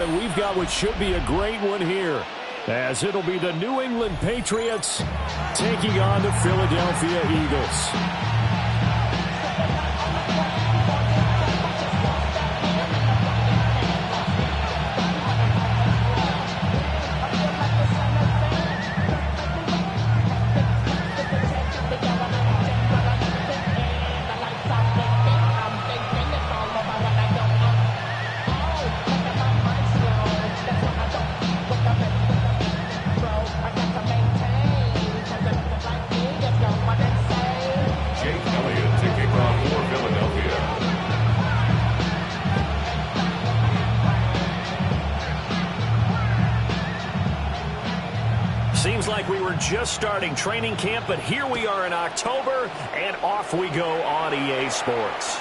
And we've got what should be a great one here, as it'll be the New England Patriots taking on the Philadelphia Eagles. Seems like we were just starting training camp, but here we are in October, and off we go on EA Sports.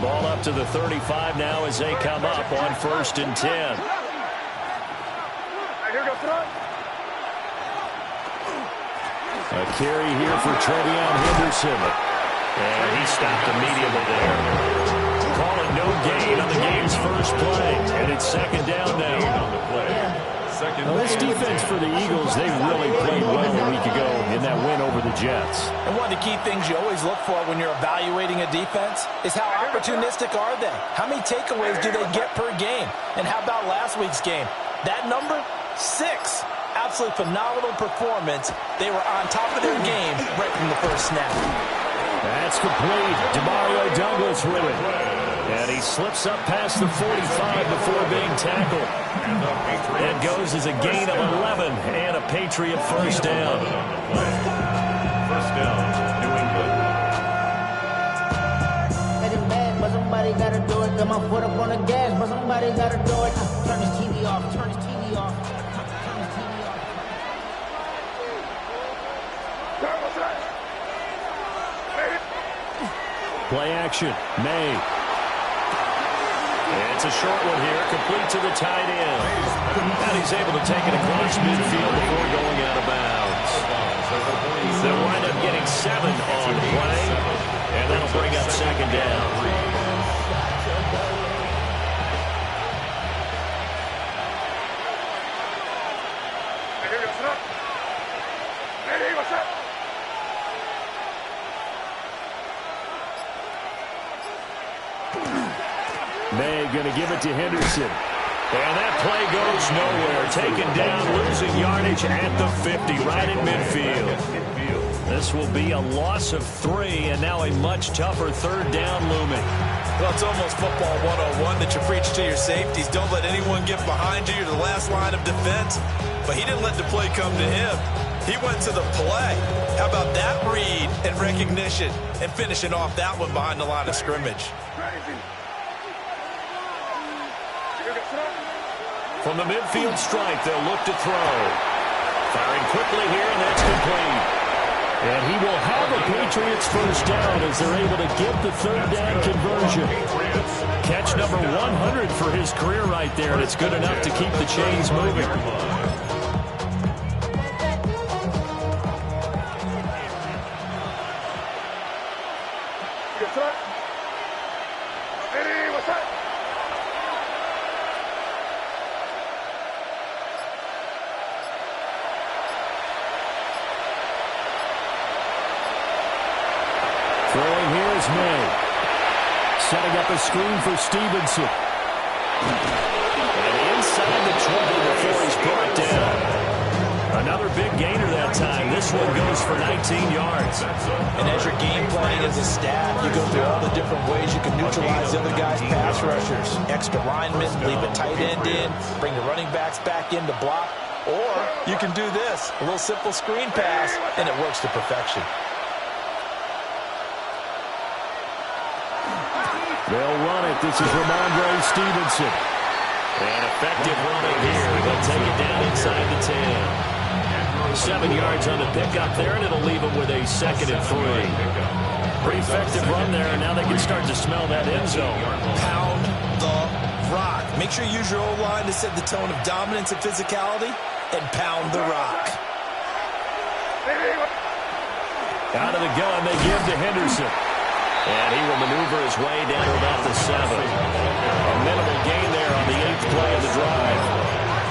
Ball up to the 35 now as they come up on 1st and 10. A carry here for Trevion Henderson. And he stopped immediately there. Call it no gain on the game's first play. And it's 2nd down now. Well, this defense for the Eagles, they really played well a week ago in that win over the Jets. And one of the key things you always look for when you're evaluating a defense is how opportunistic are they? How many takeaways do they get per game? And how about last week's game? That number? 6. Absolutely phenomenal performance. They were on top of their game right from the first snap. That's complete. Demario Douglas with it. And he slips up past the 45 before being tackled. And goes as a gain of 11 and a Patriot first down. First down, New England. Getting mad, but somebody gotta do it. Got my foot up on the gas, but somebody gotta do it. Turn his TV off, turn his TV off. Play action. May. It's a short one here, complete to the tight end. And he's able to take it across midfield before going out of bounds. They'll wind up getting 7 on the play, and that'll bring up 2nd down. May going to give it to Henderson. And that play goes nowhere. Taken down, losing yardage at the 50, right in midfield. This will be a loss of 3, and now a much tougher 3rd down looming. Well, it's almost football 101 that you preach to your safeties. Don't let anyone get behind you. You're the last line of defense. But he didn't let the play come to him. He went to the play. How about that read and recognition and finishing off that one behind the line of scrimmage? From the midfield stripe, they'll look to throw. Firing quickly here, and that's complete. And he will have a Patriots first down as they're able to get the 3rd down conversion. Catch number 100 for his career right there, and it's good enough to keep the chains moving. Throwing here is May. Setting up a screen for Stevenson. And inside the 20 before he's brought down. Another big gainer that time. This one goes for 19 yards. And as you're game planning as a staff, you go through all the different ways you can neutralize the other guy's pass rushers. Extra linemen, leave a tight end in, bring the running backs back in to block. Or you can do this, a little simple screen pass, and it works to perfection. They'll run it. This is Ramondre Stevenson. And effective running here. They'll take it down inside the 10. 7 yards on the pickup there, and it'll leave them with a 2nd and 3. Pretty effective run there, and now they can start to smell that end zone. Pound the rock. Make sure you use your O-line to set the tone of dominance and physicality, and pound the rock. Out of the gun, they give to Henderson. And he will maneuver his way down to about the 7. A minimal gain there on the 8th play of the drive.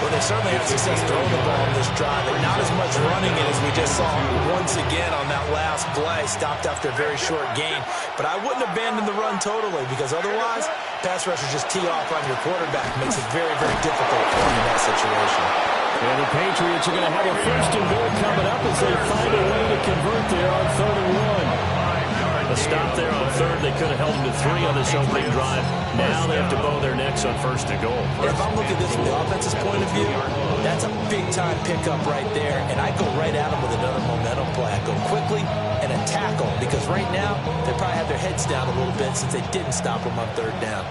Well, they certainly had success throwing the ball in this drive, and not as much running it as we just saw once again on that last play. Stopped after a very short gain. But I wouldn't abandon the run totally, because otherwise, pass rushers just tee off on your quarterback. Makes it very, very difficult for him in that situation. And the Patriots are going to have a 1st and goal coming up as they find a way to convert there on 3rd and 1. A stop there on 3rd. They could have held them to 3 on this opening drive. Now they have to bow their necks on 1st and goal. And if I'm looking at this from the offense's point of view, that's a big-time pickup right there. And I go right at them with another momentum play. I go quickly and a tackle, because right now they probably have their heads down a little bit since they didn't stop them on 3rd down.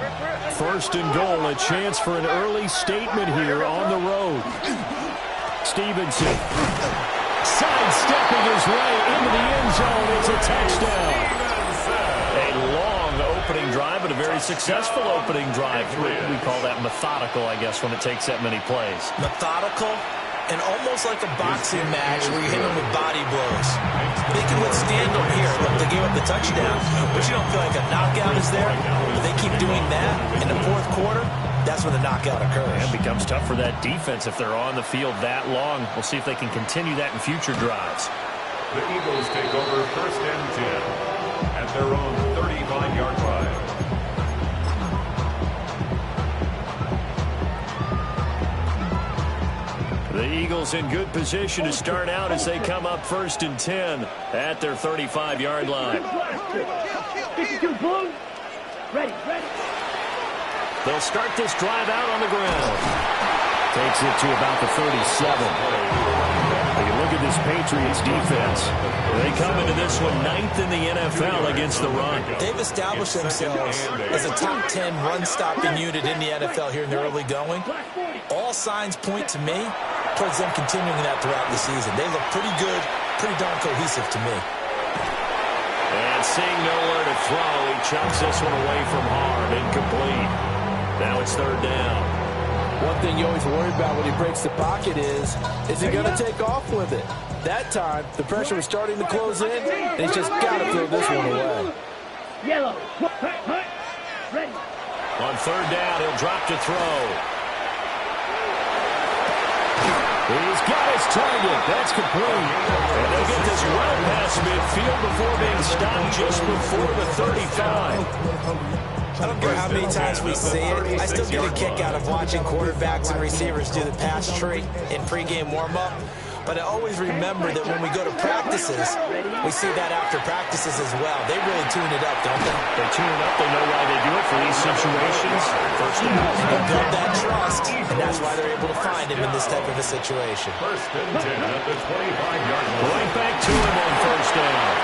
1st and goal, a chance for an early statement here on the road. Stevenson sidestepping his way into the end zone. It's a touchdown. A long opening drive, but a very successful opening drive. We call that methodical, I guess, when it takes that many plays. Methodical and almost like a boxing match where you hit them with body blows. They can withstand them here. Look, they gave up the touchdown, but you don't feel like a knockout is there. But they keep doing that in the 4th quarter. That's when the knockout occurs. And it becomes tough for that defense if they're on the field that long. We'll see if they can continue that in future drives. The Eagles take over 1st and 10 at their own 35-yard line. The Eagles in good position to start out as they come up 1st and 10 at their 35-yard line. 52 Bulls. Ready. They'll start this drive out on the ground. Takes it to about the 37. Take a look at this Patriots defense. They come into this one 9th in the NFL against the run. They've established themselves as a top 10 run-stopping unit in the NFL here in the early going. All signs point to me towards them continuing that throughout the season. They look pretty good, pretty darn cohesive to me. And seeing nowhere to throw, he chucks this one away from harm. Incomplete. Now it's 3rd down. One thing you always worry about when he breaks the pocket is he going to take off with it? That time, the pressure was starting to close in, and he's just got to throw this one away. Yellow. Ready. On 3rd down, he'll drop to throw. He's got his target. That's complete. And they'll get this well past midfield before being stopped just before the 35. I don't care how many times we see it. I still get a kick out of watching quarterbacks and receivers do the pass tree in pregame warm-up. But I always remember that when we go to practices, we see that after practices as well. They really tune it up, don't they? They tune it up. They know why they do it for these situations. 1st down. And they build that trust, and that's why they're able to find him in this type of a situation. 1st and 10 at the 25-yard line. Going back to him on 1st down.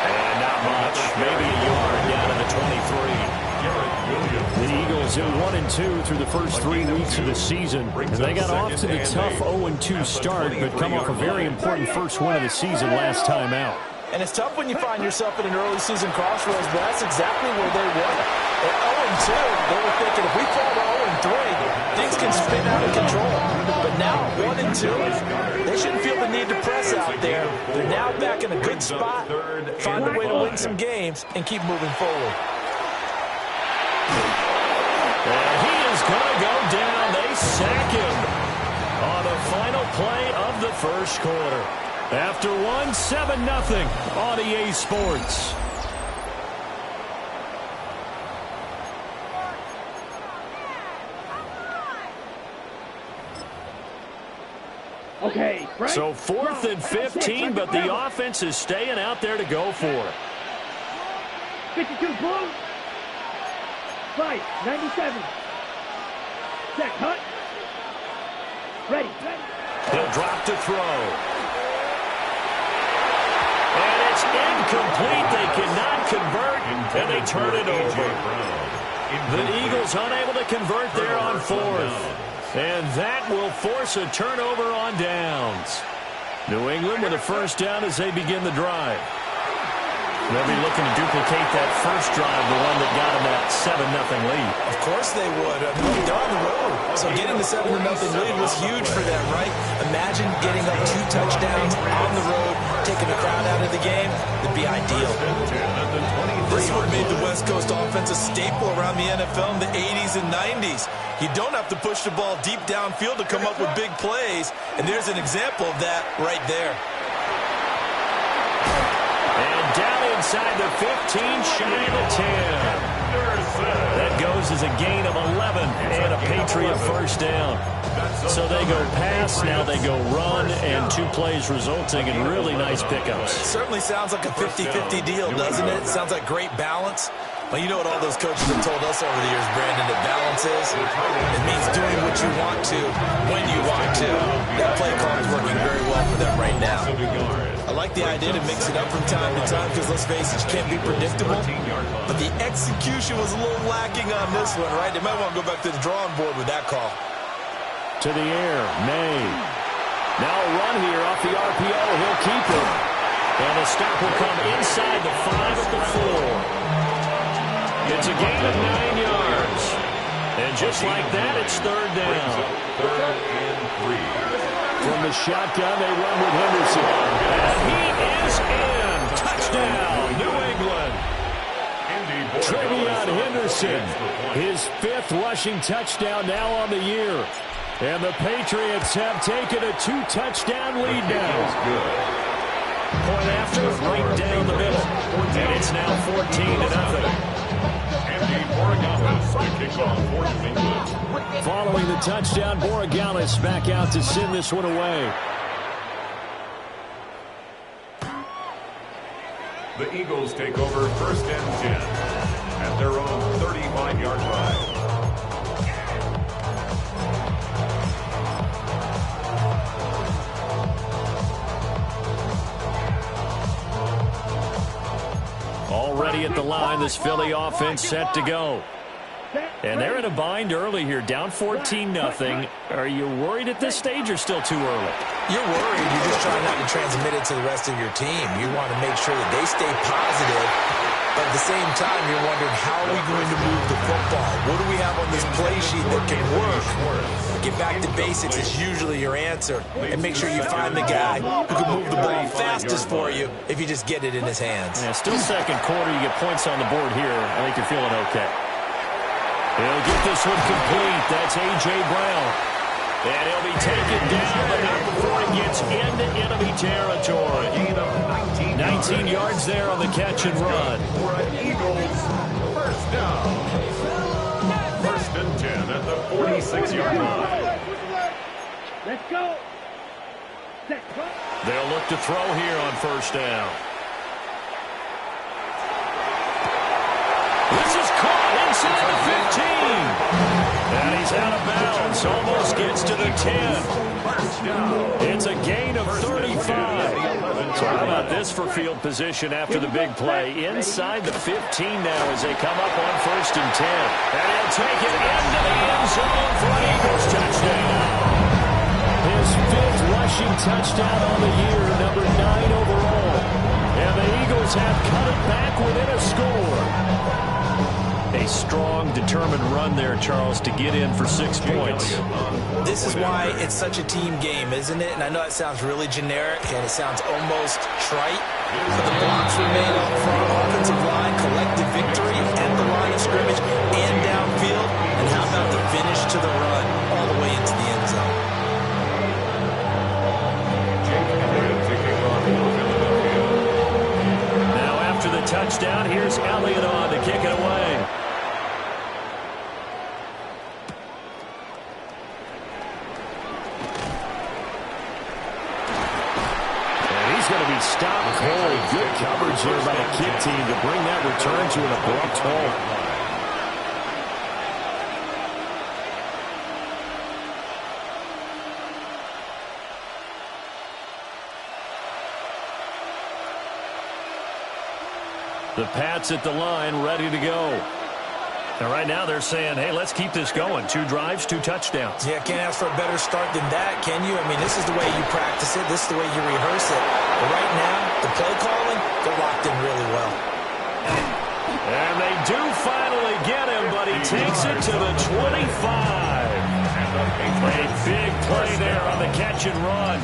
And not much. Maybe a yard down to the 23. The Eagles in 1-2 through the first 3 weeks of the season. And they got off to the tough 0-2 start, but come off a very important first win of the season last time out. And it's tough when you find yourself in an early season crossroads, but that's exactly where they were. At 0-2, they were thinking if we fall to 0-3, things can spin out of control. But now, 1-2, they shouldn't feel the need to press out there. They're now back in a good spot, find a way to win some games, and keep moving forward. And he is going to go down. They sack him on the final play of the first quarter. After 7-0 on EA Sports. Okay. Right. So 4th and 15, but the offense is staying out there to go for it. 52 Bulls. Right, 97. Set, cut. Ready. He'll drop to throw. And it's incomplete. They cannot convert, and they turn it over. The Eagles unable to convert there on 4th. And that will force a turnover on downs. New England with a 1st down as they begin the drive. They'll be looking to duplicate that first drive, the one that got them that 7-0 lead. Of course they would. I mean, they're on the road. So getting the 7-0 lead was huge for them, right? Imagine getting up 2 touchdowns on the road, taking the crowd out of the game. It'd be ideal. This is what made the West Coast offense a staple around the NFL in the 80s and 90s. You don't have to push the ball deep downfield to come up with big plays, and there's an example of that right there. And down inside the 15, shy of the 10. That goes as a gain of 11 and a Patriot first down. So they go pass, now they go run, and 2 plays resulting in really nice pickups. It certainly sounds like a 50-50 deal, doesn't it? It sounds like great balance. Well, you know what all those coaches have told us over the years, Brandon, that balance is? It means doing what you want to, when you want to. That play call is working very well for them right now. I like the idea to mix it up from time to time because, let's face it, you can't be predictable. But the execution was a little lacking on this one, right? They might want to go back to the drawing board with that call. To the air, May. Now a run here off the RPO. He'll keep it. And the stop will come inside the 5 at the 4. It's a gain of 9 yards. And just like that, it's third down. Third and 3. From the shotgun, they run with Henderson. And he is in. Touchdown, New England. Trevion Henderson, his 5th rushing touchdown now on the year. And the Patriots have taken a 2-touchdown lead now. Point after, right down the middle. And it's now 14-0. Following the touchdown, Borregales back out to send this one away. The Eagles take over first and 10 at their own 35-yard line. Already at the line, this Philly offense set to go. And they're in a bind early here, down 14-0. Are you worried at this stage or still too early? You're worried. You're just trying not to transmit it to the rest of your team. You want to make sure that they stay positive. But at the same time, you're wondering, how are we going to move the football? What do we have on this play sheet that can work? Get back to basics is usually your answer. And make sure you find the guy who can move the ball fastest for you if you just get it in his hands. Yeah, still second quarter. You get points on the board here. I think you're feeling okay. He'll get this one complete. That's A.J. Brown. And he'll be taken down, but not before he gets into enemy territory. 19 yards there on the catch and run. For an Eagles first down. First and 10 at the 46-yard line. Let's go. They'll look to throw here on first down. This is caught inside the 15. And he's out of bounds. Almost gets to the 10. It's a gain of 35. So how about this for field position after the big play? Inside the 15 now as they come up on first and 10. And he'll take it into the end zone for an Eagles touchdown. His 5th rushing touchdown on the year, number 9 overall. And the Eagles have cut it back within a score. A strong, determined run there, Charles, to get in for 6 points. This is why it's such a team game, isn't it? And I know it sounds really generic and it sounds almost trite, but the blocks were made up front, offensive line, collective victory at the line of scrimmage and downfield. And how about the finish to the run all the way into the end zone? Now after the touchdown, here's Elliott on to kick it away. Stop cold. Good coverage here by the kick team to bring that return to an abrupt halt. The Pats at the line, ready to go. And right now they're saying, hey, let's keep this going. 2 drives, 2 touchdowns. Yeah, can't ask for a better start than that, can you? I mean, this is the way you practice it. This is the way you rehearse it. But right now, the play calling, they're locked in really well. And they do finally get him, but he takes it to the 25. A big play there on the catch and run.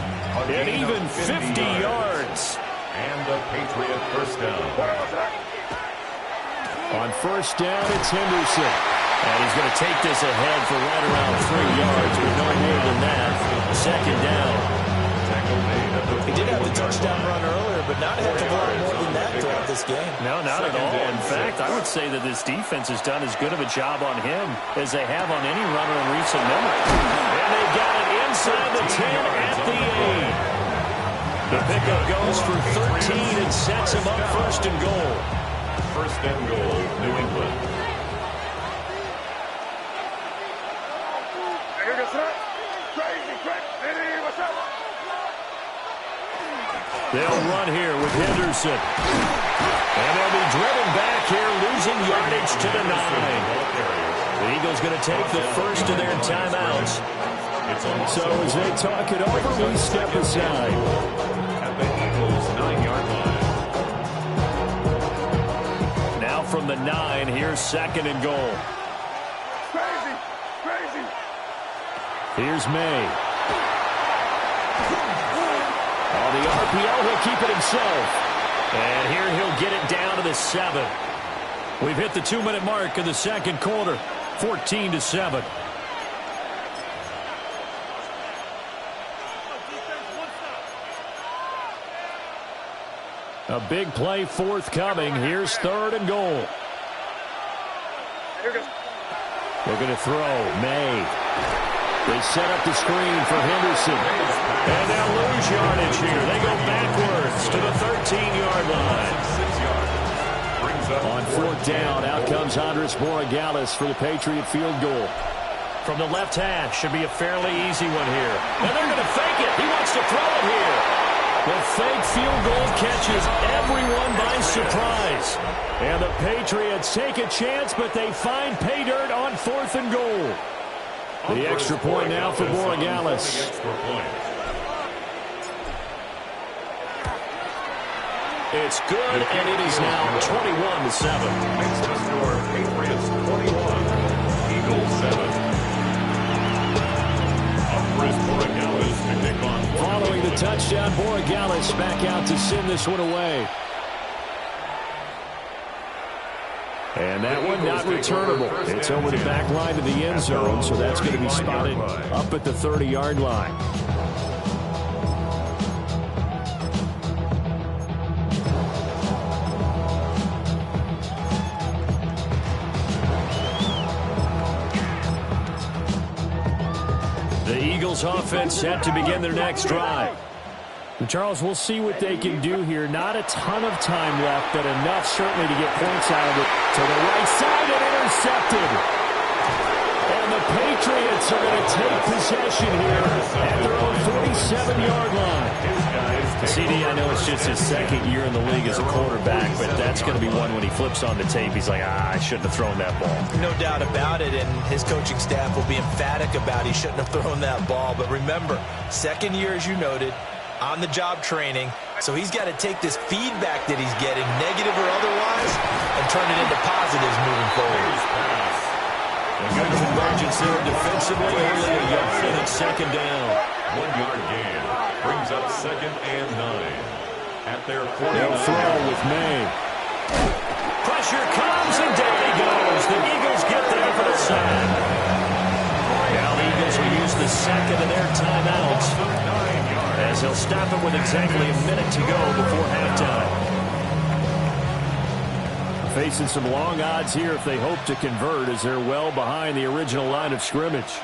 And even 50 yards. And the Patriot first down. On first down, it's Henderson. And he's going to take this ahead for right around 3 yards, but no more than that. Second down. He did have the touchdown run earlier, but not had to go more than that throughout this game. No, not at all. In fact, I would say that this defense has done as good of a job on him as they have on any runner in recent memory. And they got it inside the 10 at the 8. The pickup goes for 13 and sets him up first and goal. First and goal, New England. They'll run here with Henderson. And they'll be driven back here, losing yardage to the 9. The Eagles going to take the first of their timeouts. So as they talk it over, we step aside. At the Eagles' 9-yard line. Now from the 9, here's second and goal. Crazy. Here's May. On the RPO, he'll keep it himself. And here he'll get it down to the 7. We've hit the 2-minute mark of the second quarter. 14-7. A big play forthcoming. Here's third and goal. They're going to throw. May. They set up the screen for Henderson. And they'll lose yardage here. They go backwards to the 13-yard line. 6 yards. Brings up On fourth down, out comes Andres Borregales for the Patriot field goal. From the left hash, should be a fairly easy one here. And they're going to fake it. He wants to throw it here. The fake field goal catches everyone by surprise. And the Patriots take a chance, but they find pay dirt on fourth and goal. The extra point now for Borregales. It's good, and it is now 21-7. Makes the score Patriots 21, Eagles 7. Andres Borregales to kick on. Following the touchdown, Borregales back out to send this one away. And that one not returnable. It's over the back line of the end zone, so that's going to be spotted up at the 30-yard line. The Eagles offense set to begin their next drive. Charles, we'll see what they can do here. Not a ton of time left, but enough certainly to get points out of it. To the right side and intercepted. And the Patriots are going to take possession here at their own 47-yard line. CD, I know it's just his second year in the league as a quarterback, but that's going to be one when he flips on the tape. He's like, I shouldn't have thrown that ball. No doubt about it, and his coaching staff will be emphatic about he shouldn't have thrown that ball. But remember, second year, as you noted, on-the-job training, so he's got to take this feedback that he's getting, negative or otherwise, and turn it into positives moving forward. A good convergence there defensively, only a yard, and it's second down. 1-yard gain brings up second and 9. At their 49. They'll throw with May. Pressure comes, and down he goes. The Eagles get there for the sack. Now the Eagles will use the second of their timeouts, as he'll stop it with exactly a minute to go before halftime. Facing some long odds here if they hope to convert, as they're well behind the original line of scrimmage.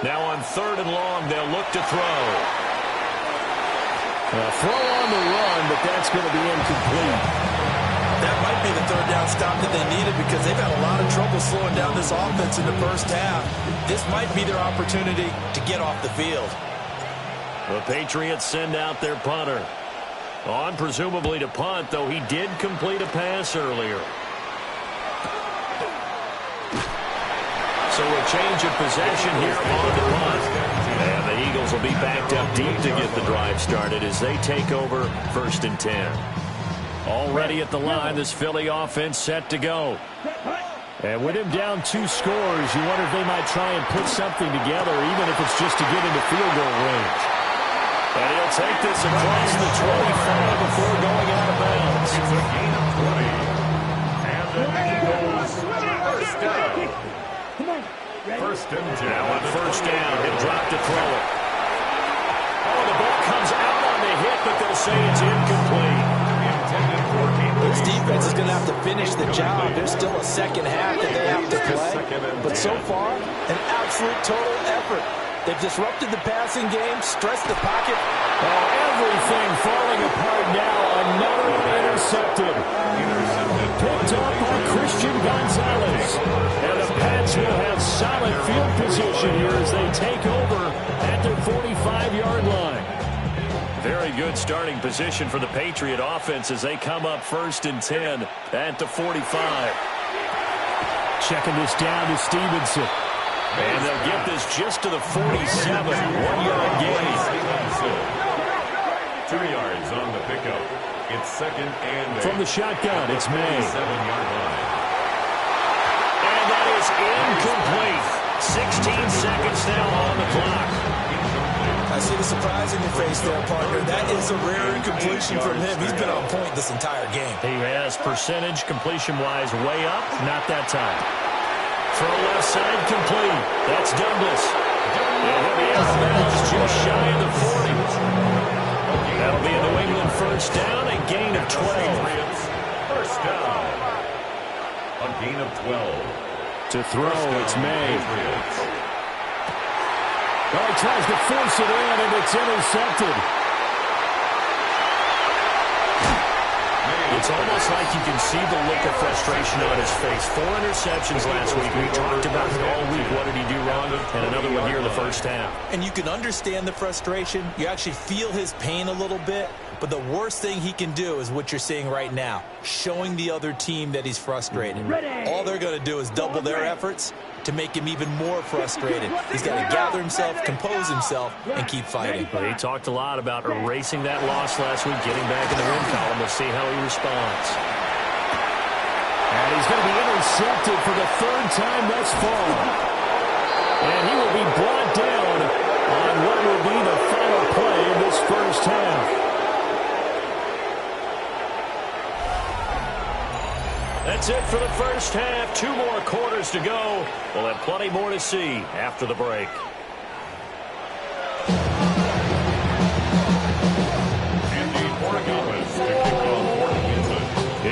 Now on third and long, they'll look to throw. A throw on the run, but that's going to be incomplete. That might be the third down stop that they needed, because they've had a lot of trouble slowing down this offense in the first half. This might be their opportunity to get off the field. The Patriots send out their punter. On presumably to punt, though he did complete a pass earlier. So a change of possession here on the punt. And the Eagles will be backed up deep to get the drive started as they take over 1st and 10. Already at the line, this Philly offense set to go. And with him down 2 scores, you wonder if they might try and put something together, even if it's just to get into field goal range. And he'll take this across the 25 before going out of bounds. It's a gain of 20. And the Eagles first down. First and 10. Now on first down, he'll drop to throw it. Oh, the ball comes out on the hit, but they'll say it's incomplete. This defense is going to have to finish the job. There's still a second half that they have to play. But so far, an absolute total effort. They've disrupted the passing game, stressed the pocket. Oh, everything falling apart now. Another one intercepted. Picked up by Christian Gonzalez. And the Pats will have solid field position here as they take over at their 45-yard line. Very good starting position for the Patriot offense as they come up 1st and 10 at the 45. Checking this down to Stevenson. And they'll get this just to the 47. 1-yard gain. 2 yards on the pickup. It's 2nd and 8. From the shotgun, it's May. 7-yard line. And that is incomplete. 16 seconds now on the clock. I see the surprise in your face there, partner. That is a rare incompletion from him. He's been on point this entire game. He has percentage completion-wise way up. Not that time. Throw left side complete. That's Douglas. And he'll be out of bounds just shy of the 40. That'll be a New England first down, a gain of 12. First down. A gain of 12. To throw, it's May. Oh, he tries to force it in, and it's intercepted. It's almost like you can see the look of frustration on his face. 4 interceptions last week. We talked about it all week. What did he do wrong? And another one here in the first half. And you can understand the frustration. You actually feel his pain a little bit. But the worst thing he can do is what you're seeing right now, showing the other team that he's frustrated. All they're going to do is double their efforts to make him even more frustrated. He's got to gather himself, compose himself, and keep fighting. Well, he talked a lot about erasing that loss last week, getting back in the win column. We'll see how he responds. And he's going to be intercepted for the 3rd time thus far. And he will be brought down on what will be the final play of this first half. That's it for the first half. 2 more quarters to go. We'll have plenty more to see after the break.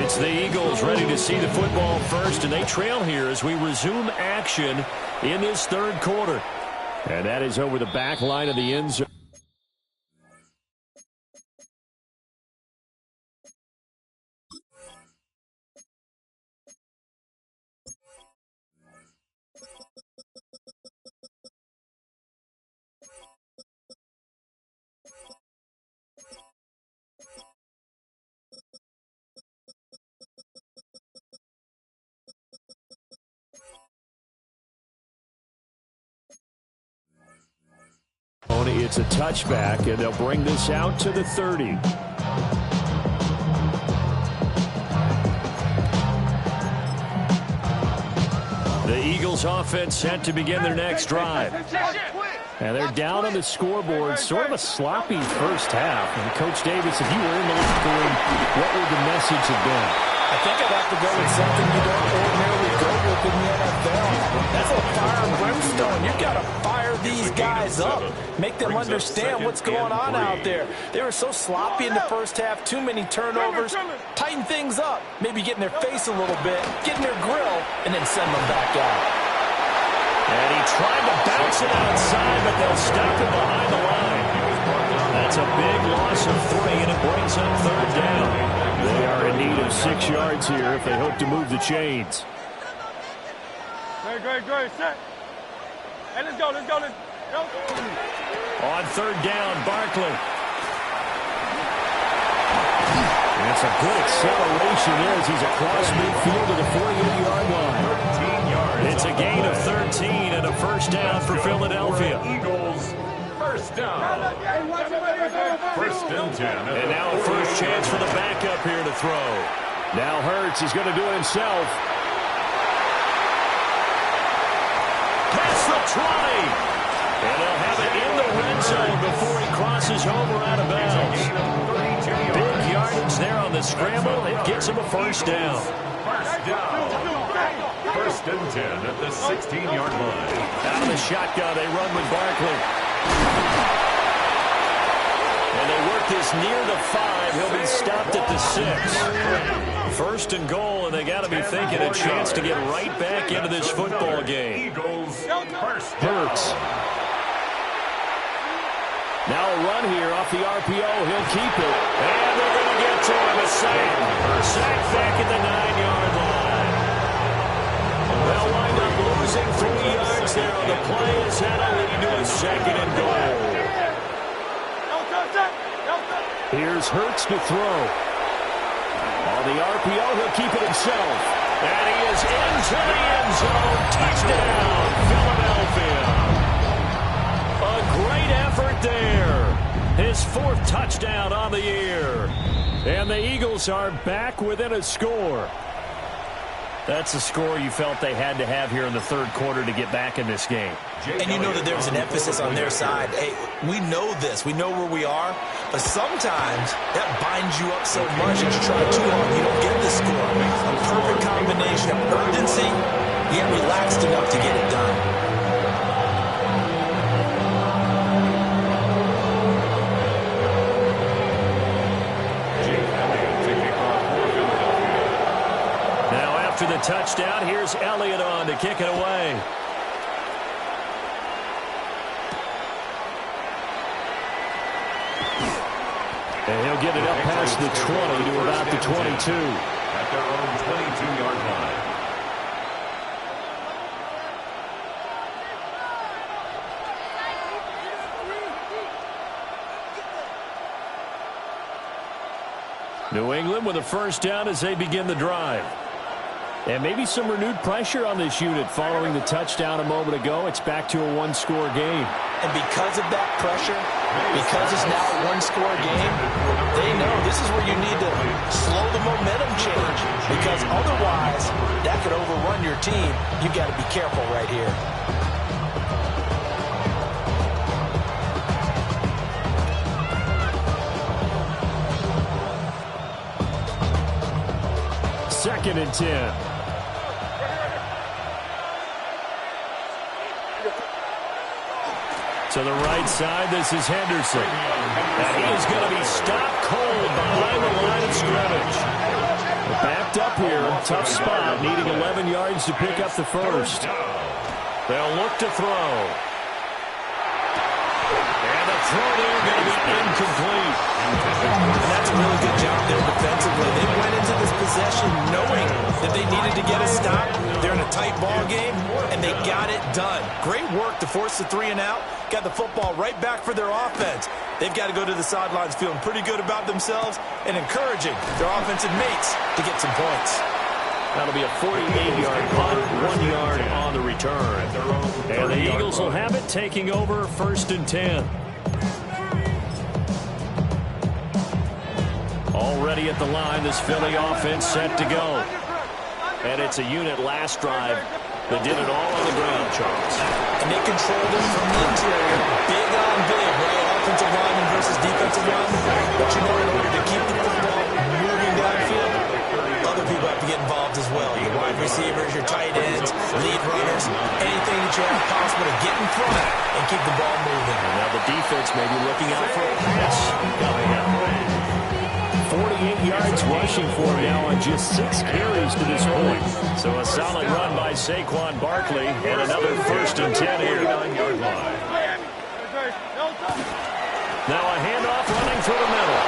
It's the Eagles ready to see the football first, and they trail here as we resume action in this 3rd quarter. And that is over the back line of the end zone. It's a touchback, and they'll bring this out to the 30. The Eagles offense set to begin their next drive. And they're down on the scoreboard, sort of a sloppy first half. And Coach Davis, if you were in the locker room, what would the message have been? I think I'd have to go with something you don't ordinarily go with in the NFL. That's a fire and brimstone. You've got to fire these guys up. Make them understand what's going on out there. They were so sloppy in the first half. Too many turnovers. Tighten things up. Maybe get in their face a little bit. Get in their grill. And then send them back out. And he tried to bounce it outside, but they'll stop it behind the line. That's a big loss of 3, and it brings up 3rd down. They are in need of 6 yards here if they hope to move the chains. Great, set. Hey, let's go. On 3rd down, Barkley. And it's a good acceleration there as he's across midfield to the 48-yard line. It's a gain of 13. 17 and a first down for Philadelphia. Eagles, first down. First and 10. And now a first chance for the backup here to throw. Now Hurts is going to do it himself. Pass for 20. And they'll have it in the red zone before he crosses over out of bounds. Big yardage there on the scramble. It gets him a first down. First down. First and 10 at the 16-yard line. Out of the shotgun, they run with Barkley. And they work this near the 5. He'll be stopped at the 6. First and goal, and they got to be thinking a chance to get right back into this football game. Eagles, first Hurts. Now a run here off the RPO. He'll keep it. And they're going to get to him. A sack. Sack back at the 9-yard line. They'll wind up losing 3 yards there on the play as that'll lead to a second and goal. Here's Hurts to throw. On the RPO, he'll keep it himself. And he is into the end zone. Touchdown, Philadelphia. A great effort there. His 4th touchdown on the year. And the Eagles are back within a score. That's a score you felt they had to have here in the 3rd quarter to get back in this game. And you know that there was an emphasis on their side. Hey, we know this. We know where we are. But sometimes that binds you up so much that you try too hard. You don't get the score. A perfect combination of urgency, yet relaxed enough to get it done. After the touchdown, here's Elliott on to kick it away. And he'll get it up past the 20 to about the 22. At their own 22-yard line. New England with a first down as they begin the drive. And maybe some renewed pressure on this unit following the touchdown a moment ago. It's back to a 1-score game. And because of that pressure, because it's now a 1-score game, they know this is where you need to slow the momentum change. Because otherwise, that could overrun your team. You've got to be careful right here. Second and 10. To the right side, this is Henderson. And he is going to be stopped cold behind the line of scrimmage. Backed up here, tough spot, needing 11 yards to pick up the first. They'll look to throw. And the throw there going to be incomplete. And that's a really good job there defensively. They went into this possession knowing that they needed to get a stop. They're in a tight ball game, and they got it done. Great work to force the 3 and out. Got the football right back for their offense. They've got to go to the sidelines feeling pretty good about themselves and encouraging their offensive mates to get some points. That'll be a 48-yard punt, 1 yard on the return. And the Eagles will have it, taking over first and 10. Already at the line, this Philly offense set to go. And it's a unit last drive that did it all on the ground, Charles. And they controlled it from the interior. Big on big, right? Offensive lineman versus defensive lineman. But you know, in order to keep the football moving downfield, other people have to get involved as well. Your wide receivers, your tight ends, lead runners, anything that you have possible to get in front and keep the ball moving. And now the defense may be looking out for a pass coming up. 48 yards rushing for him now on just 6 carries to this point. So a solid run by Saquon Barkley and another first and 10 here. Now a handoff running through the middle.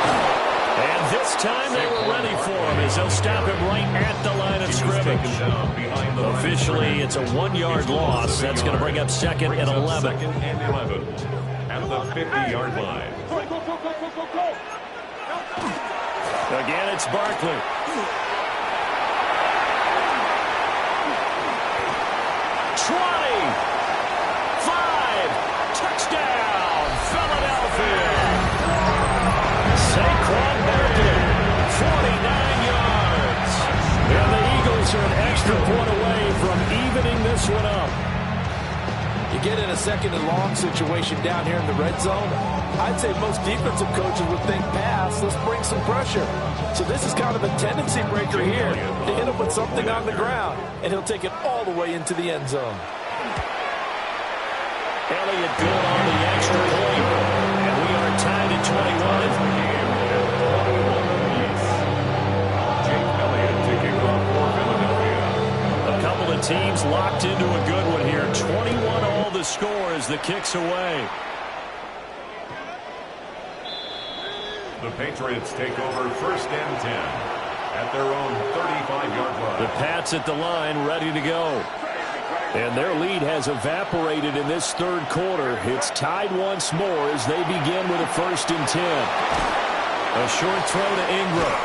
And this time they were ready for him as they'll stop him right at the line of scrimmage. Officially, it's a 1-yard loss. That's going to bring up second and 11. Second and 11 at the 50-yard line. Again, it's Barkley. extra point away from evening this one up. You get in a second and long situation down here in the red zone, I'd say most defensive coaches would think pass, let's bring some pressure. So this is kind of a tendency breaker here to hit him with something on the ground, and he'll take it all the way into the end zone. Elliott good on the extra point, and we are tied at 21. A couple of teams locked into a good one here. 21 all the score as the kick's away. The Patriots take over 1st and 10 at their own 35-yard line. The Pats at the line, ready to go. And their lead has evaporated in this third quarter. It's tied once more as they begin with a 1st and 10. A short throw to Ingram.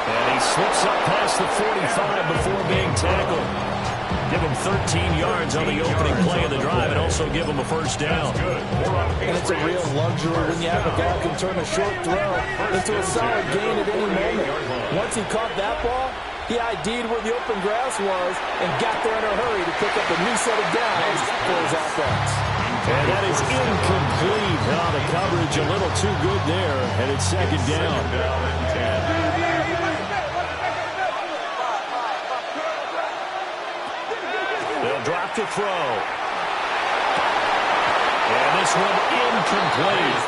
And he slips up past the 45 before being tackled. Give him 13 yards on the opening play of the drive and also give him a 1st down. And it's a real luxury when you have a guy who can turn a short throw into a solid gain at any moment. Once he caught that ball, he ID'd where the open grass was and got there in a hurry to pick up a new set of downs for his offense. And that is incomplete. Oh, the coverage a little too good there, and it's 2nd down. They'll drop the throw. And this one incomplete.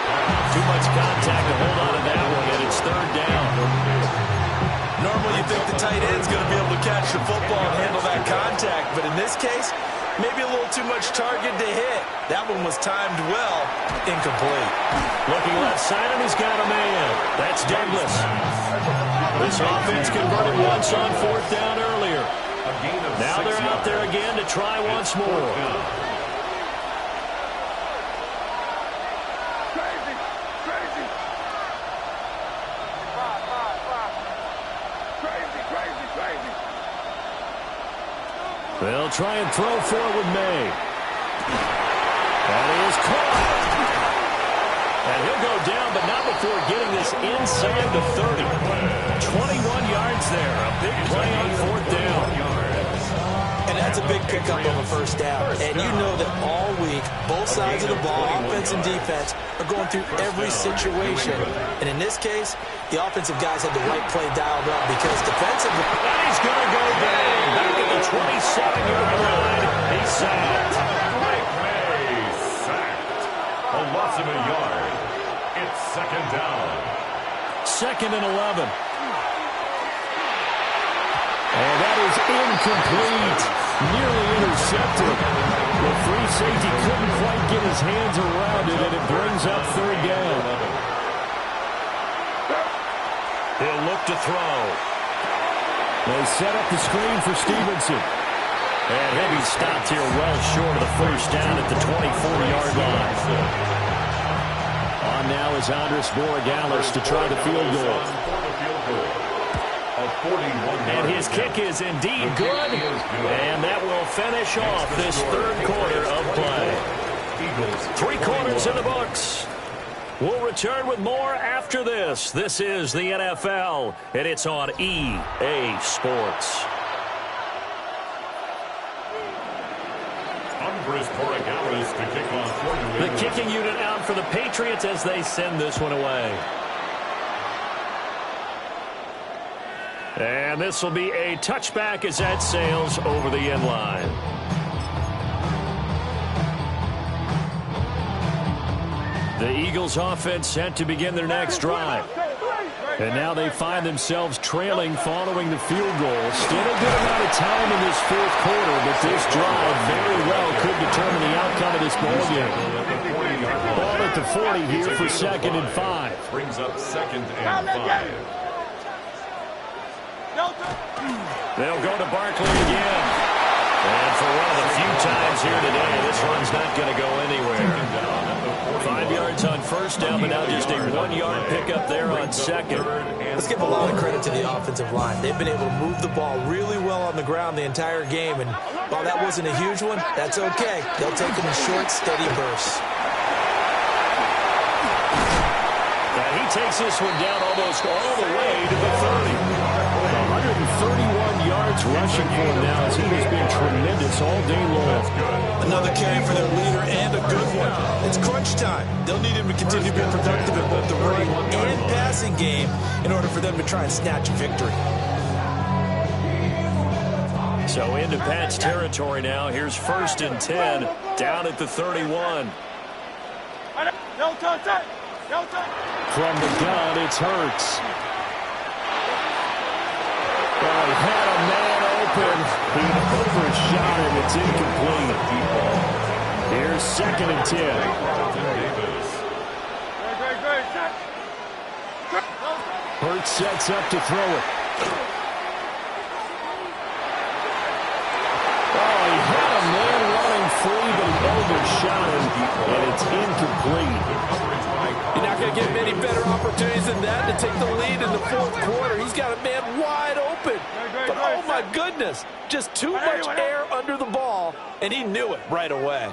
Too much contact to hold on to that one, and it's 3rd down. Normally you think the tight end's going to be able to catch the football and handle that contact, but in this case, maybe a little too much target to hit. That one was timed well, incomplete. Looking left side, and he's got a man. That's Douglas. This offense converted once on 4th down earlier. Now they're out there again to try once more. They'll try and throw for it with May. That is caught. And he'll go down, but not before getting this inside the 30. 21 yards there. A big play on 4th down. And that's a big pickup of a 1st down. And you know that all week, both sides of the ball, offense and defense, are going through every situation. And in this case, the offensive guys had the right play dialed up because defensively... And he's going to go down. Back at the 27-yard line. He's sacked. May sacked. A loss of a yard. It's 2nd down. 2nd and 11. And that is incomplete. Nearly intercepted. The free safety couldn't quite get his hands around it, and it brings up 3rd down. He'll look to throw. They set up the screen for Stevenson. And he'll be stopped here well short of the 1st down at the 24-yard line. On now is Andres Borregales to try the field goal. And his kick is indeed good. And that will finish off this 3rd quarter of play. 3 quarters in the books. We'll return with more after this. This is the NFL, and it's on EA Sports. The kicking unit out for the Patriots as they send this one away. And this will be a touchback as that sails over the end line. The Eagles offense set to begin their next drive. And now they find themselves trailing following the field goal. Still a good amount of time in this 4th quarter, but this drive very well could determine the outcome of this ballgame. Ball at the 40 here for 2nd and 5. Brings up 2nd and 5. They'll go to Barkley again. And for one of the few times here today, this run's not going to go anywhere. 5 yards on 1st down, but now just a 1-yard pickup there on 2nd. Let's give a lot of credit to the offensive line. They've been able to move the ball really well on the ground the entire game, and while that wasn't a huge one, that's okay. They'll take them in short, steady bursts. And he takes this one down almost all the way to the 30. 131 yards rushing for him now as he has been tremendous all day long. Another carry for their leader and a good one. It's crunch time. They'll need him to continue to be productive in both the running and passing game in order for them to try and snatch a victory. So into Pat's territory now. Here's 1st and 10 down at the 31. From the gun, it's Hurts. Well, he had a man open. He overshot him. It's incomplete. Here's 2nd and 10. Hurts sets up to throw it. Oh, he had a man running free, but he overshot him, and it's incomplete. You're not going to get many better opportunities than that to take the lead in the 4th quarter. He's got a man wide open. But, oh, my goodness, just too much air under the ball, and he knew it right away.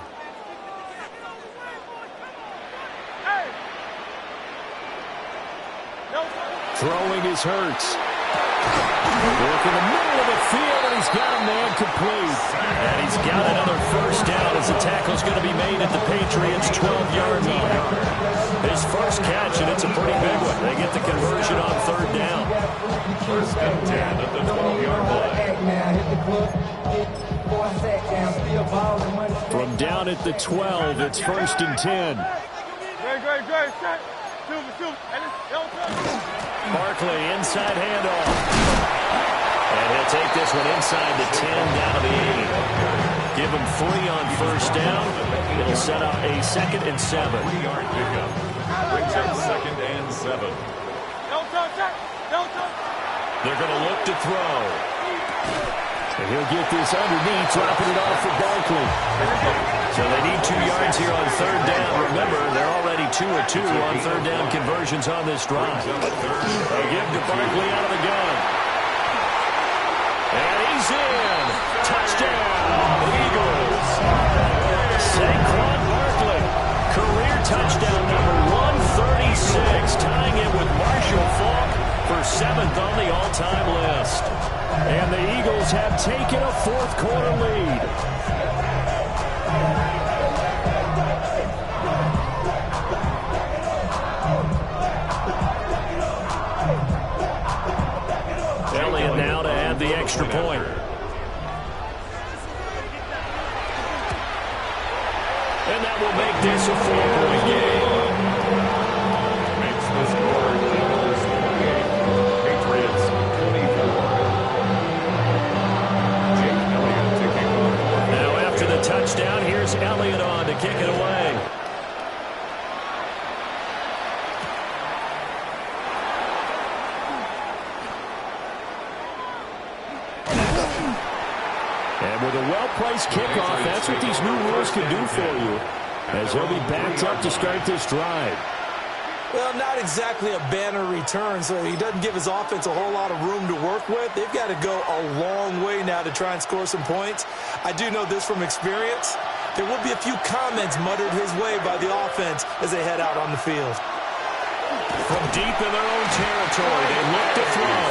Throwing his Hurts. Work in the middle of the field, and he's got a man complete. And he's got another 1st down as the tackle's going to be made at the Patriots' 12-yard line. His first catch, and it's a pretty big one. They get the conversion on 3rd down. 1st and 10 at the 12-yard line. From down at the 12, it's 1st and 10. Barkley, inside handoff. And he'll take this one inside the 10, down to the 8. Give him 3 on 1st down. It'll set up a 2nd and 7. 3-yard pickup. Brings up 2nd and 7. They're going to look to throw. And he'll get this underneath, dropping it off for Barkley. So they need 2 yards here on 3rd down. Remember, they're already 2 of 2 on 3rd down conversions on this drive. They give to Barkley out of the gun. And he's in. Touchdown, Eagles. Saquon Barkley, career touchdown number 136, tying it with Marshall Faulk for 7th on the all-time list. And the Eagles have taken a 4th quarter lead. Elliott now to add the extra point. And that will make this a 4-point game. Makes the score Eagles 28, Patriots 24. Jake Elliott to kick off. Now after the touchdown, here's Elliott on to kick it away. And with a well-placed kickoff, that's what these new rules can do for you, as he'll be backed up to start this drive. Well, not exactly a banner return, so he doesn't give his offense a whole lot of room to work with. They've got to go a long way now to try and score some points. I do know this from experience. There will be a few comments muttered his way by the offense as they head out on the field. From deep in their own territory, they look to throw.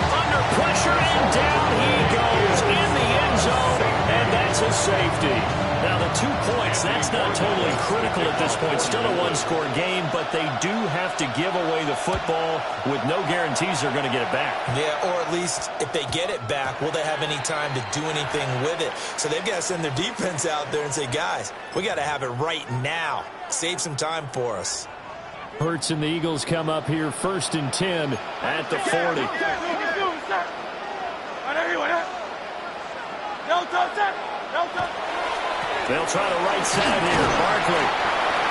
Under pressure, and down he goes in the end zone, and that's a safety. Now, the 2 points, that's not totally critical at this point. Still a one-score game, but they do have to give away the football with no guarantees they're going to get it back. Yeah, or at least if they get it back, will they have any time to do anything with it? So they've got to send their defense out there and say, guys, we got to have it right now. Save some time for us. Hurts and the Eagles come up here 1st and 10 at the 40. They'll try to right side here. Barkley.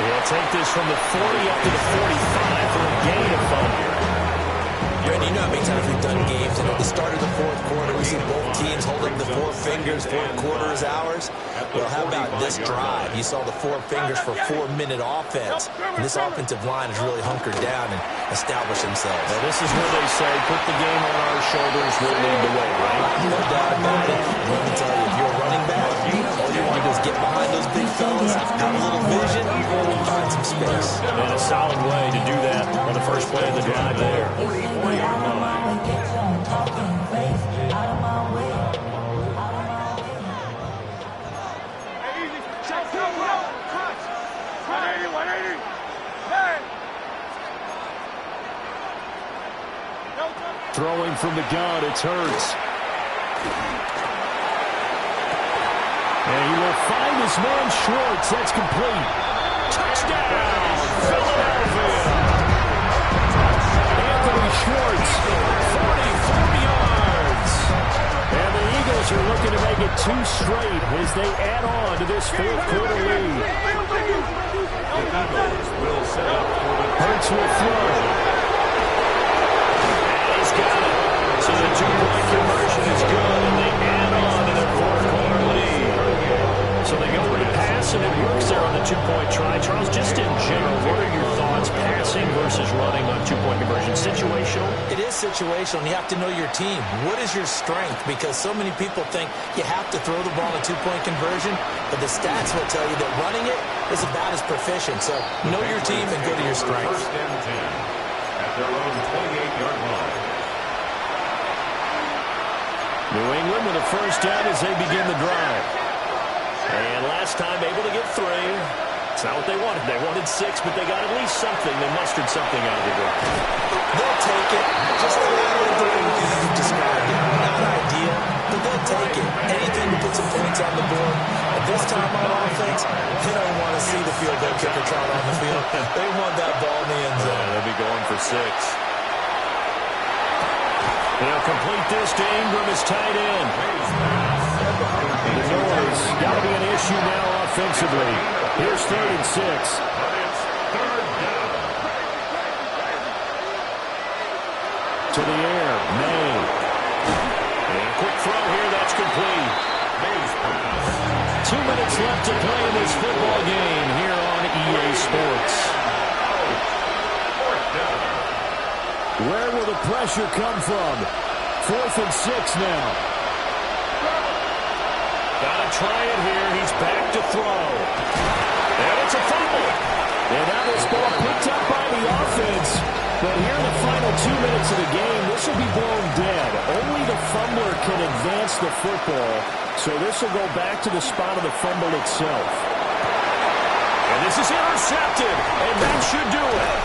He'll take this from the 40 up to the 45 for a gain of 5. Brandon, you know how many times we've done games, and at the start of the 4th quarter, we see both teams hold up the 4 fingers, 4th quarter is ours. Well, how about this drive? You saw the 4 fingers for 4-minute offense. And this offensive line has really hunkered down and established themselves. Now, this is where they say, put the game on our shoulders, we'll lead the way, right? No doubt about it. Let me tell you, if you're a running back, all you want to do is get behind those big fellas, have a little vision, and find some space. And a solid way to do that on the first play of the drive there. 44-yard line. Throwing from the gun, it's Hurts. And he will find his man Schwartz. That's complete. Touchdown, Philadelphia. Anthony Schwartz, 44 yards. And the Eagles are looking to make it 2 straight as they add on to this fourth quarter lead. The Eagles will set up for the Hurts will throw. And he's got it. So the 2-point conversion is good, and they add on to their fourth quarter lead. So they go with the pass, and it works there on the 2-point try. Charles, just in general, what are your thoughts passing versus running on 2-point conversion? Situational? It is situational, and you have to know your team. What is your strength? Because so many people think you have to throw the ball in a 2-point conversion, but the stats will tell you that running it is about as proficient. So know your team and go to your strength. First and 10 at their own 28-yard line. New England with a first down as they begin the drive. And last time able to get 3. It's not what they wanted. They wanted 6, but they got at least something. They mustered something out of the drive. They'll take it. Just the way you described it. Not ideal, but they'll take it. Anything to put some points on the board. At this time on offense, they don't want to see the field goal kicker trot on the field. They want that ball in the end zone. They'll be going for 6. They'll complete this to Ingram as tight end. The noise got to be an issue now offensively. Here's 3rd and 6. But it's 3rd down. To the air, May. And a quick throw here, that's complete. May's pass. 2 minutes left to play in this football game here on EA Sports. 4th down. Where will the pressure come from? 4th and 6 now. Gotta try it here. He's back to throw. And it's a fumble. And now this ball picked up by the offense. But here in the final 2 minutes of the game, this will be blown dead. Only the fumbler can advance the football. So this will go back to the spot of the fumble itself. And this is intercepted. And that should do it.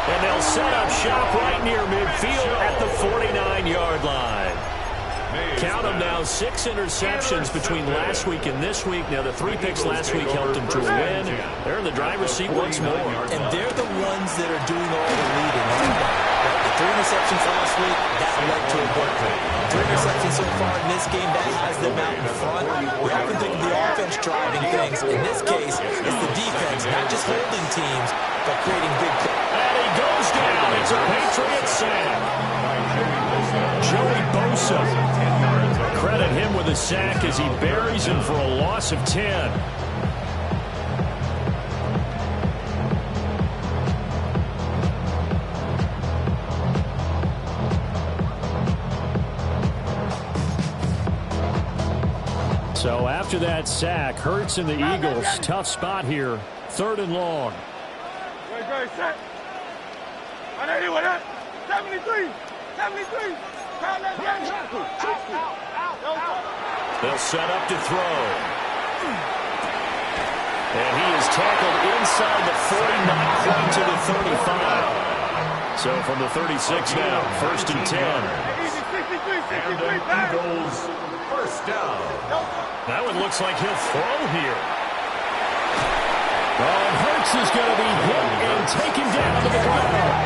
And they'll set up shop right near midfield at the 49-yard line. Count them now, 6 interceptions between last week and this week. Now, the 3 picks last week helped them to a win. They're in the driver's seat once more. And they're the ones that are doing all the leading. The 3 interceptions last week, that led to a victory. 3 interceptions so far in this game, that has them out in front. We often think of the offense driving things. In this case, it's the defense, not just holding teams, but creating big plays. And he goes down. It's a Patriot sack. Joey Bosa. Credit him with a sack as he buries him for a loss of 10. So after that sack, Hurts and the Eagles, tough spot here. 3rd and long. Great set. I know you with it. 73. 73. They'll set up to throw. And he is tackled inside the 40, not quite to the 35. So from the 36 now, 1st and 10. And the Eagles first down. That one looks like he'll throw here. And Hurts is going to be hit and taken down to the ground.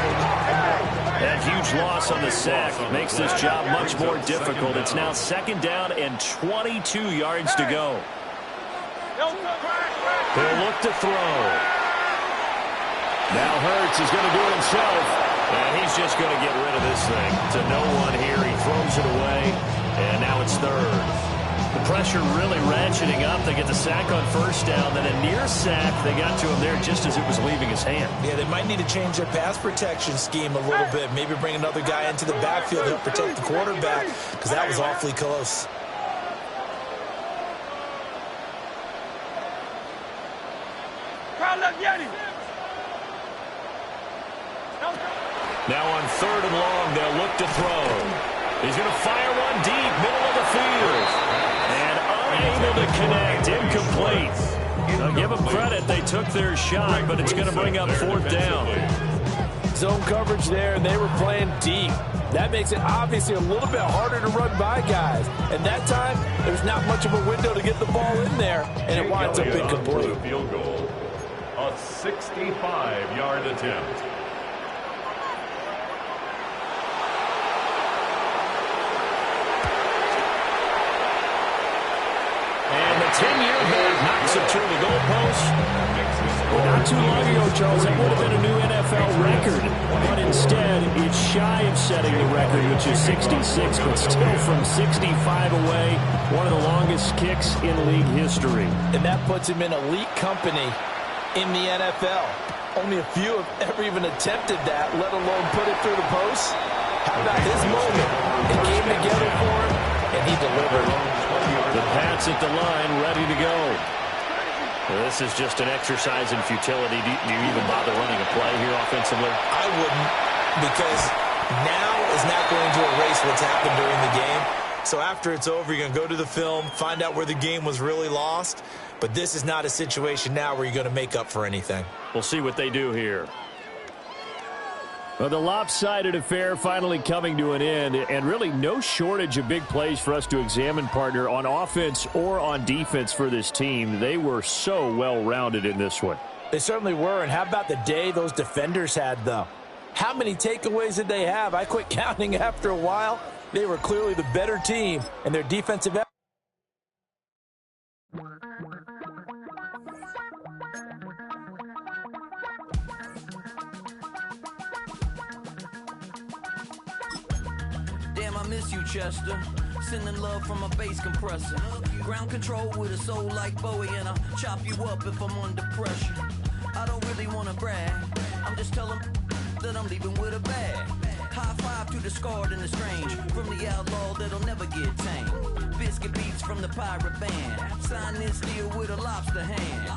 That huge loss on the sack makes this job much more difficult. It's now 2nd down and 22 yards to go. They'll look to throw. Now Hurts is going to do it himself. And he's just going to get rid of this thing. To no one here. He throws it away. And now it's 3rd. The pressure really ratcheting up. They get the sack on 1st down. Then a near sack. They got to him there just as it was leaving his hand. Yeah, they might need to change their pass protection scheme a little bit. Maybe bring another guy into the backfield to help protect the quarterback, because that was awfully close. Crowd left Yeti. Now on 3rd and long, they'll look to throw. He's going to fire one deep, middle of the field. And unable to connect, incomplete. I'll give them credit, they took their shot, but it's going to bring up 4th down. Zone coverage there, and they were playing deep. That makes it obviously a little bit harder to run by guys. And that time, there's not much of a window to get the ball in there, and it winds up incomplete. Field goal, a 65-yard attempt. And the 10-year vet knocks it through the goalpost. Well, not too long ago, Charles, that would have been a new NFL record. But instead, it's shy of setting the record, which is 66, but still from 65 away, one of the longest kicks in league history. And that puts him in elite company in the NFL. Only a few have ever even attempted that, let alone put it through the post. How about his moment? It came together for him, and he delivered. The Pats at the line, ready to go. Well, this is just an exercise in futility. Do you even bother running a play here offensively? I wouldn't, because now is not going to erase what's happened during the game. So after it's over, you're going to go to the film, find out where the game was really lost. But this is not a situation now where you're going to make up for anything. We'll see what they do here. Well, the lopsided affair finally coming to an end, and really no shortage of big plays for us to examine, partner, on offense or on defense for this team. They were so well-rounded in this one. They certainly were, and how about the day those defenders had, though? How many takeaways did they have? I quit counting after a while. They were clearly the better team, and their defensive effort. I miss you, Chester. Sending love from a bass compressor. Ground control with a soul like Bowie, and I'll chop you up if I'm under pressure. I don't really want to brag. I'm just telling that I'm leaving with a bag. High five to the scarred and the strange. From the outlaw that'll never get tamed. Biscuit beats from the pirate band. Sign this deal with a lobster hand.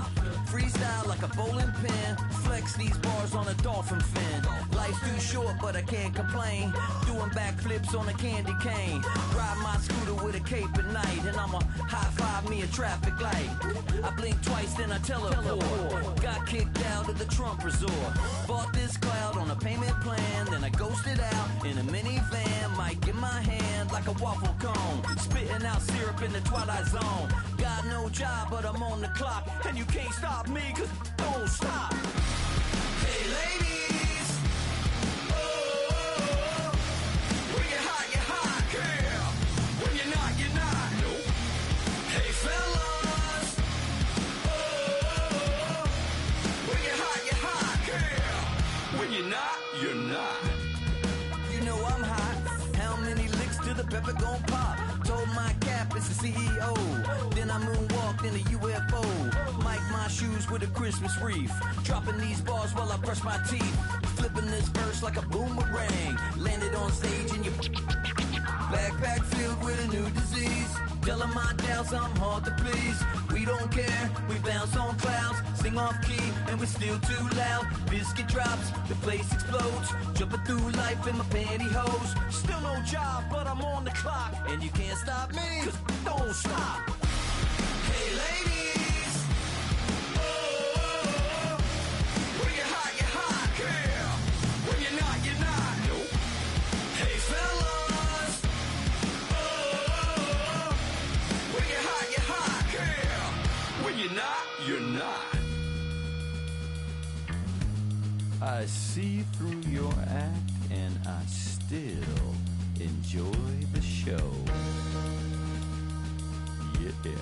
Freestyle like a bowling pin. Flex these bars on a dolphin fin. Life's too short, but I can't complain. Doing backflips on a candy cane. Ride my scooter with a cape at night. And I'ma high five me a traffic light. I blink twice, then I teleport. Got kicked out of the Trump resort. Bought this cloud on a payment plan. Then I ghosted out in a minivan. Mic in my hand like a waffle cone. Spitting out syrup in the twilight zone. Got no job, but I'm on the clock. And you can't stop me, cause don't stop. Hey ladies, oh, when you're hot, girl. When you're not, nope. Hey fellas, oh, when you're hot, girl. When you're not. You know I'm hot. How many licks till the pepper gon' pop? Told my cap it's the CEO. Then I moonwalked in a UFO. Mike my shoes with a Christmas wreath. Dropping these bars while I brush my teeth. Flipping this verse like a boomerang. Landed on stage in your backpack filled with a new disease. Telling my doubts I'm hard to please. We don't care, we bounce on clouds. Sing off key and we're still too loud. Biscuit drops, the place explodes. Jumping through life in my pantyhose. Still no job, but I'm on the clock. And you can't stop me, cause don't stop. Hey ladies, oh, when you're hot, girl. When you're not, nope. Hey fellas, oh, when you're hot, girl. When you're not. I see through your act and I still enjoy the show. Yeah.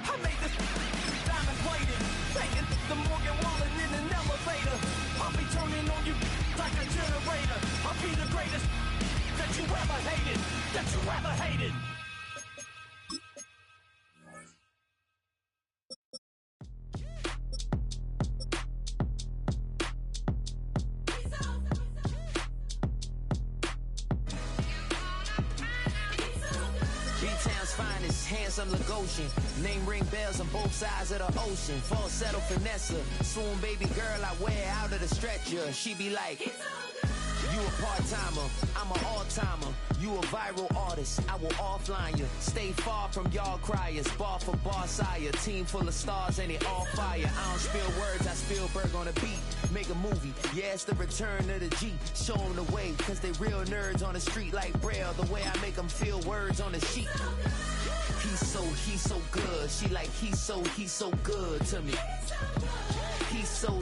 I made this diamond plated. Taking the Morgan Wallen in an elevator. I'll be turning on you like a generator. I'll be the greatest that you ever hated. That you ever hated. Finest, handsome Lagosian. Name ring bells on both sides of the ocean. Falsetto finesse, swoon baby girl I wear out of the stretcher. She be like, you a part-timer, I'm an all-timer. You a viral artist, I will offline you. Stay far from y'all criers, bar for bar sire. Team full of stars and it all fire. I don't spill words, I Spielberg on a beat. Make a movie, yeah, it's the return of the G. Show them the way, cause they real nerds on the street like Braille. The way I make them feel words on the sheet. He's so good. She like, he's so good to me. He's so